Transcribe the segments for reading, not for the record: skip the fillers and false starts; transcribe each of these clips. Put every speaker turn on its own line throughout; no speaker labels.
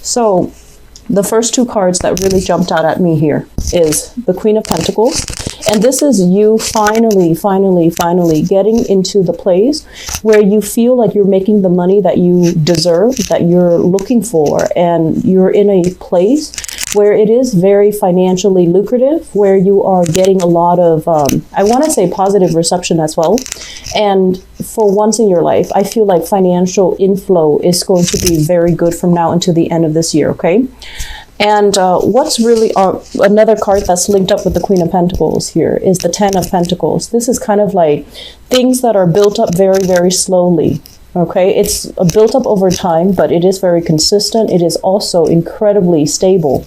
So the first two cards that really jumped out at me here is the Queen of Pentacles. And this is you finally getting into the place where you feel like you're making the money that you deserve, that you're looking for. And you're in a place where it is very financially lucrative, where you are getting a lot of, I want to say positive reception as well. And for once in your life, I feel like financial inflow is going to be very good from now until the end of this year, okay? And what's really another card that's linked up with the Queen of Pentacles here is the Ten of Pentacles. This is kind of like things that are built up very slowly. Okay, it's built up over time, but it is very consistent. It is also incredibly stable.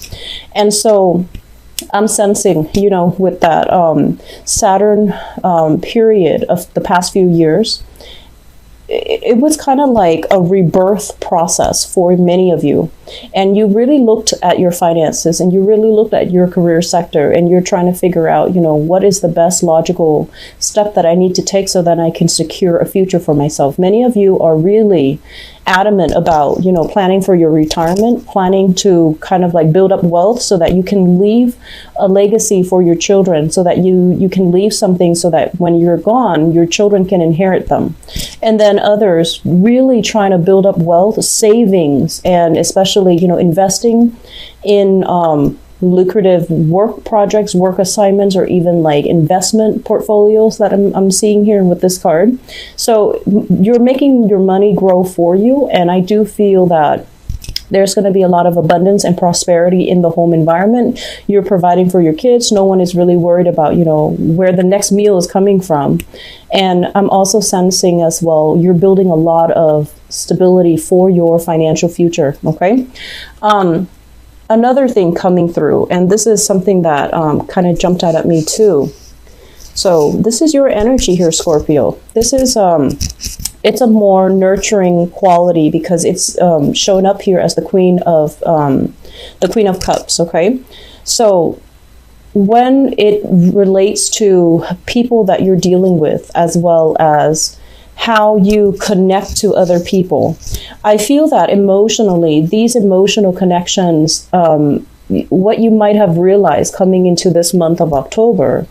And so I'm sensing, you know, with that Saturn period of the past few years, it was kind of like a rebirth process for many of you. And you really looked at your finances and you really looked at your career sector and you're trying to figure out, you know, what is the best logical step that I need to take so that I can secure a future for myself. Many of you are really adamant about, you know, planning for your retirement, planning to kind of like build up wealth so that you can leave a legacy for your children, so that you can leave something so that when you're gone, your children can inherit them. And then others really trying to build up wealth, savings, and especially, you know, investing in lucrative work projects, work assignments, or even like investment portfolios that I'm seeing here with this card. So you're making your money grow for you. And I do feel that there's going to be a lot of abundance and prosperity in the home environment. You're providing for your kids. No one is really worried about, you know, where the next meal is coming from. And I'm also sensing as well, you're building a lot of stability for your financial future. Okay. Another thing coming through, and this is something that kind of jumped out at me too. So this is your energy here, Scorpio. This is, it's a more nurturing quality because it's showing up here as the Queen of Cups, okay? So when it relates to people that you're dealing with, as well as how you connect to other people, I feel that emotionally, these emotional connections, what you might have realized coming into this month of October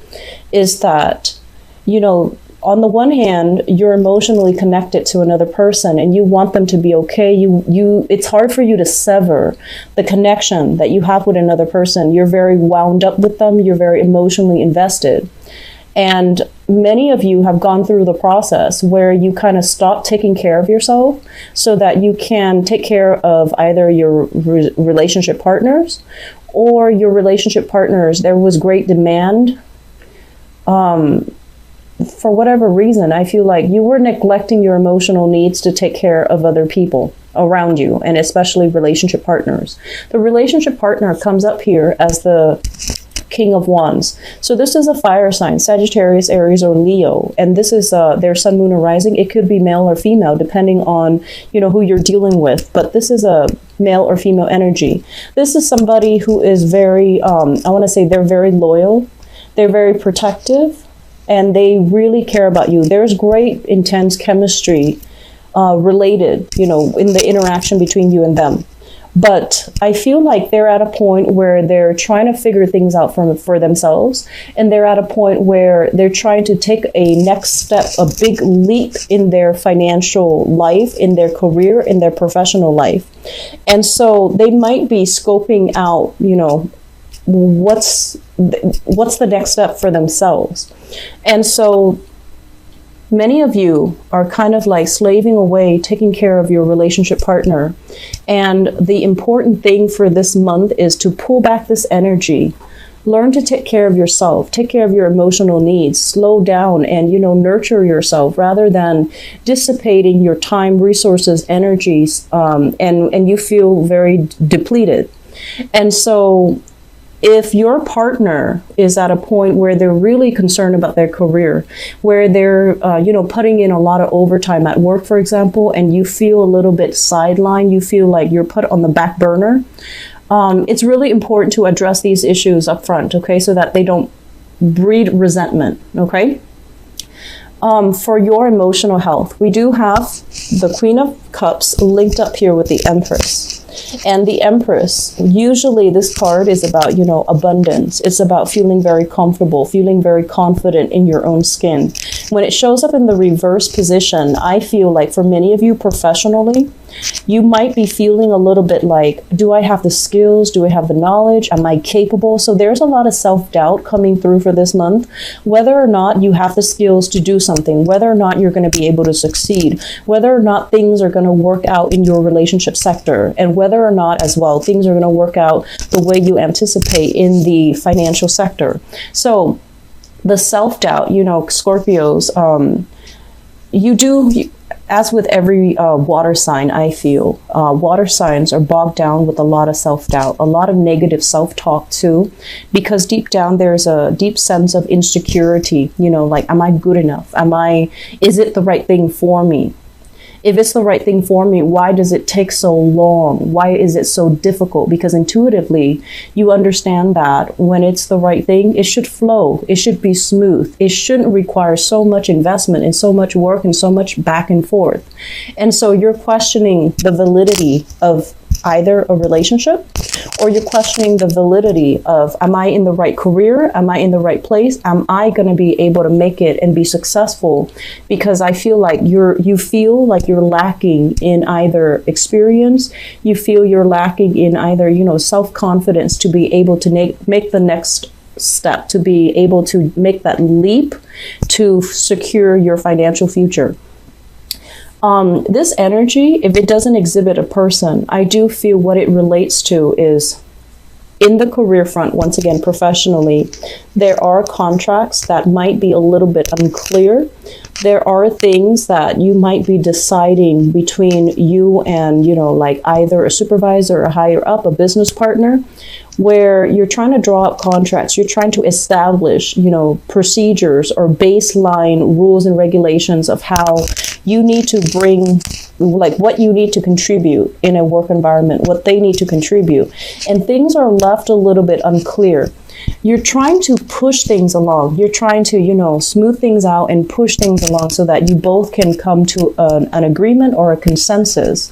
is that, you know, on the one hand, you're emotionally connected to another person and you want them to be okay. It's hard for you to sever the connection that you have with another person. You're very wound up with them. You're very emotionally invested. And many of you have gone through the process where you kind of stop taking care of yourself so that you can take care of either your relationship partners or your relationship partners. There was great demand. For whatever reason, I feel like you were neglecting your emotional needs to take care of other people around you, and especially relationship partners. The relationship partner comes up here as the King of Wands. So this is a fire sign, Sagittarius, Aries, or Leo. And this is their sun, moon, or rising. It could be male or female, depending on, you know, who you're dealing with. But this is a male or female energy. This is somebody who is very, I want to say they're very loyal. They're very protective. And they really care about you. There's great, intense chemistry related, you know, in the interaction between you and them. But I feel like they're at a point where they're trying to figure things out for themselves. And they're at a point where they're trying to take a next step, a big leap in their financial life, in their career, in their professional life. And so they might be scoping out, you know, what's the next step for themselves. And so many of you are kind of like slaving away, taking care of your relationship partner. And the important thing for this month is to pull back this energy. Learn to take care of yourself, take care of your emotional needs, slow down and, you know, nurture yourself rather than dissipating your time, resources, energies, and you feel very depleted. And so if your partner is at a point where they're really concerned about their career, where they're, you know, putting in a lot of overtime at work, for example, and you feel a little bit sidelined, you feel like you're put on the back burner, it's really important to address these issues up front, okay, so that they don't breed resentment, okay? For your emotional health, we do have the Queen of Cups linked up here with the Empress. And the Empress, usually this card is about, abundance. It's about feeling very comfortable, feeling very confident in your own skin. When it shows up in the reverse position, I feel like for many of you professionally, you might be feeling a little bit like, do I have the skills? Do I have the knowledge? Am I capable? So there's a lot of self-doubt coming through for this month, whether or not you have the skills to do something, whether or not you're going to be able to succeed, whether or not things are going to work out in your relationship sector, and whether or not as well things are going to work out the way you anticipate in the financial sector. So the self-doubt, Scorpios, as with every water sign, I feel water signs are bogged down with a lot of self-doubt, a lot of negative self-talk too, because deep down there's a deep sense of insecurity, like, am I good enough? Is it the right thing for me? If it's the right thing for me, why does it take so long? Why is it so difficult? Because intuitively, you understand that when it's the right thing, it should flow. It should be smooth. It shouldn't require so much investment and so much work and so much back and forth. And so you're questioning the validity of either a relationship, or you're questioning the validity of, am I in the right career? Am I in the right place? Am I going to be able to make it and be successful? Because I feel like you feel like you're lacking in either experience, you feel you're lacking in either, self-confidence to be able to make the next step, to be able to make that leap to secure your financial future. This energy, if it doesn't exhibit a person, I do feel what it relates to is in the career front, once again, professionally, there are contracts that might be a little bit unclear. There are things that you might be deciding between you and, like either a supervisor or higher up, a business partner, where you're trying to draw up contracts, you're trying to establish, procedures or baseline rules and regulations of how you need to bring, like what you need to contribute in a work environment, what they need to contribute. And things are left a little bit unclear. You're trying to push things along. You're trying to, smooth things out and push things along so that you both can come to an agreement or a consensus.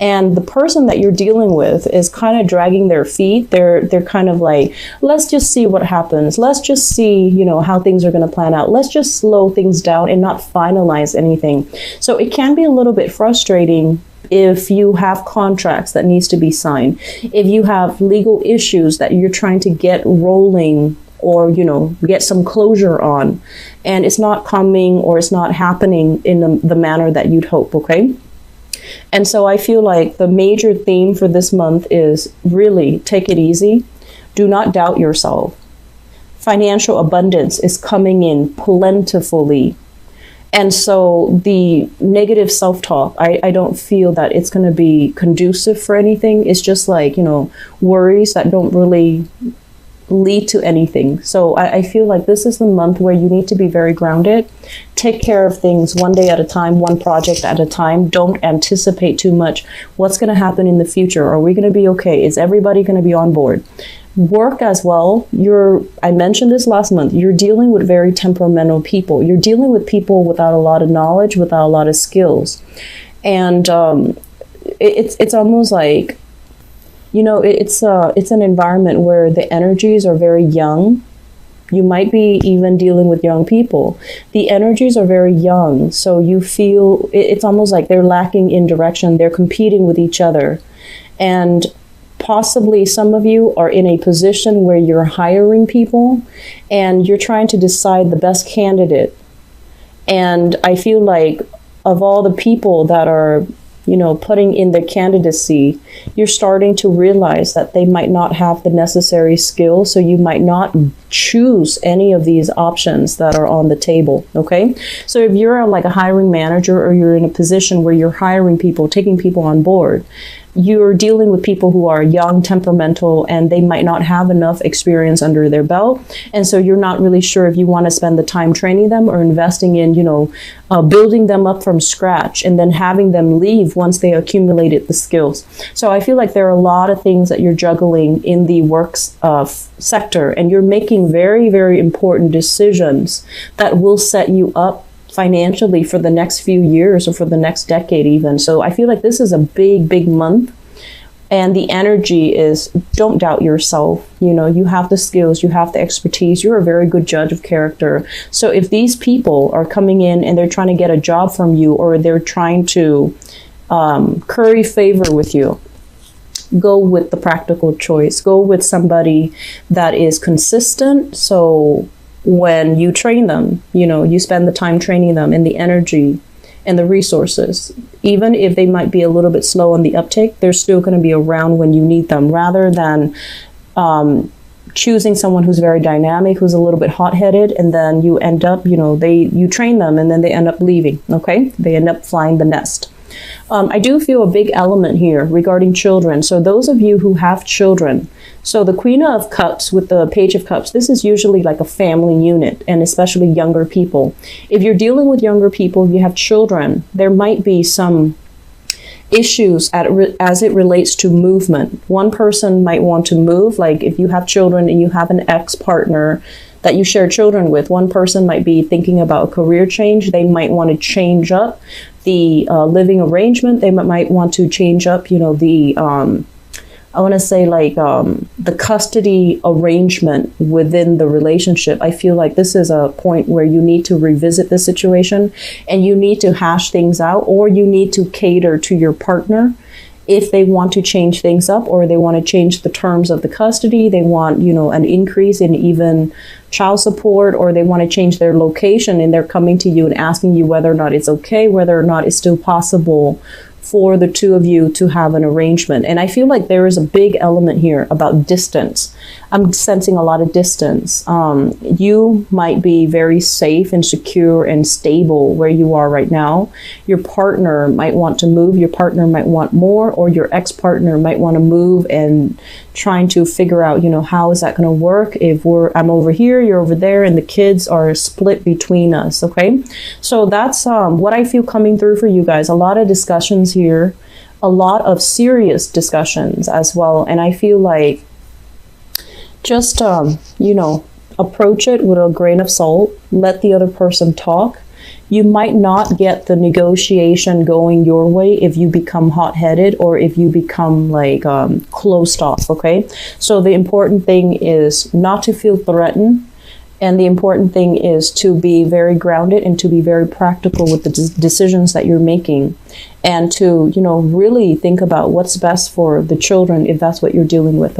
And the person that you're dealing with is kind of dragging their feet. They're kind of like, let's just see what happens. Let's just see, how things are going to plan out. Let's just slow things down and not finalize anything. So it can be a little bit frustrating if you have contracts that needs to be signed, if you have legal issues that you're trying to get rolling or, get some closure on, and it's not coming or it's not happening in the manner that you'd hope, okay? And so I feel like the major theme for this month is really take it easy. Do not doubt yourself. Financial abundance is coming in plentifully. And so the negative self-talk, I don't feel that it's going to be conducive for anything. It's just like, worries that don't really lead to anything. So I feel like this is the month where you need to be very grounded. Take care of things one day at a time, one project at a time. Don't anticipate too much. What's going to happen in the future? Are we going to be okay? Is everybody going to be on board? Work as well. I mentioned this last month, you're dealing with very temperamental people. You're dealing with people without a lot of knowledge, without a lot of skills. And it's almost like, it's an environment where the energies are very young. You might be even dealing with young people. The energies are very young. So you feel it's almost like they're lacking in direction. They're competing with each other. And possibly some of you are in a position where you're hiring people and you're trying to decide the best candidate. And I feel like of all the people that are, putting in their candidacy, you're starting to realize that they might not have the necessary skills. So you might not choose any of these options that are on the table. Okay. So if you're like a hiring manager or you're in a position where you're hiring people, taking people on board, you're dealing with people who are young, temperamental, and they might not have enough experience under their belt. And so you're not really sure if you want to spend the time training them or investing in, building them up from scratch and then having them leave once they accumulated the skills. So I feel like there are a lot of things that you're juggling in the works sector, and you're making very, very important decisions that will set you up financially for the next few years or for the next decade even. So I feel like this is a big, big month And the energy is, don't doubt yourself. You know, you have the skills, you have the expertise. You're a very good judge of character. So if these people are coming in and they're trying to get a job from you, or they're trying to curry favor with you, go with the practical choice. Go with somebody that is consistent. So when you train them, you know, you spend the time training them, and the energy and the resources, even if they might be a little bit slow on the uptake, they're still going to be around when you need them, rather than choosing someone who's very dynamic, who's a little bit hot-headed, and then you end up, you know, you train them and then they end up leaving. Okay, they end up flying the nest. I do feel a big element here regarding children. So those of you who have children, so the Queen of Cups with the Page of Cups, this is usually like a family unit, and especially younger people. If you're dealing with younger people, if you have children, there might be some issues as it relates to movement. One person might want to move, like if you have children and you have an ex-partner that you share children with, one person might be thinking about a career change. They might want to change up the living arrangement. They might want to change up, you know, the I want to say like the custody arrangement within the relationship. I feel like this is a point where you need to revisit the situation, and you need to hash things out, or you need to cater to your partner if they want to change things up, or they want to change the terms of the custody. They want, you know, an increase in even child support, or they want to change their location, and they're coming to you and asking you whether or not it's okay, whether or not it's still possible for the two of you to have an arrangement. And I feel like there is a big element here about distance. I'm sensing a lot of distance. You might be very safe and secure and stable where you are right now. Your partner might want to move. Your partner might want more, or your ex-partner might want to move, and trying to figure out, you know, how is that going to work if I'm over here, you're over there, and the kids are split between us. Okay, so that's what I feel coming through for you guys. A lot of discussions here, a lot of serious discussions as well. And I feel like just you know, approach it with a grain of salt. Let the other person talk. You might not get the negotiation going your way if you become hot-headed, or if you become like closed off. Okay, so the important thing is not to feel threatened, and the important thing is to be very grounded and to be very practical with the decisions that you're making, and to, you know, really think about what's best for the children if that's what you're dealing with.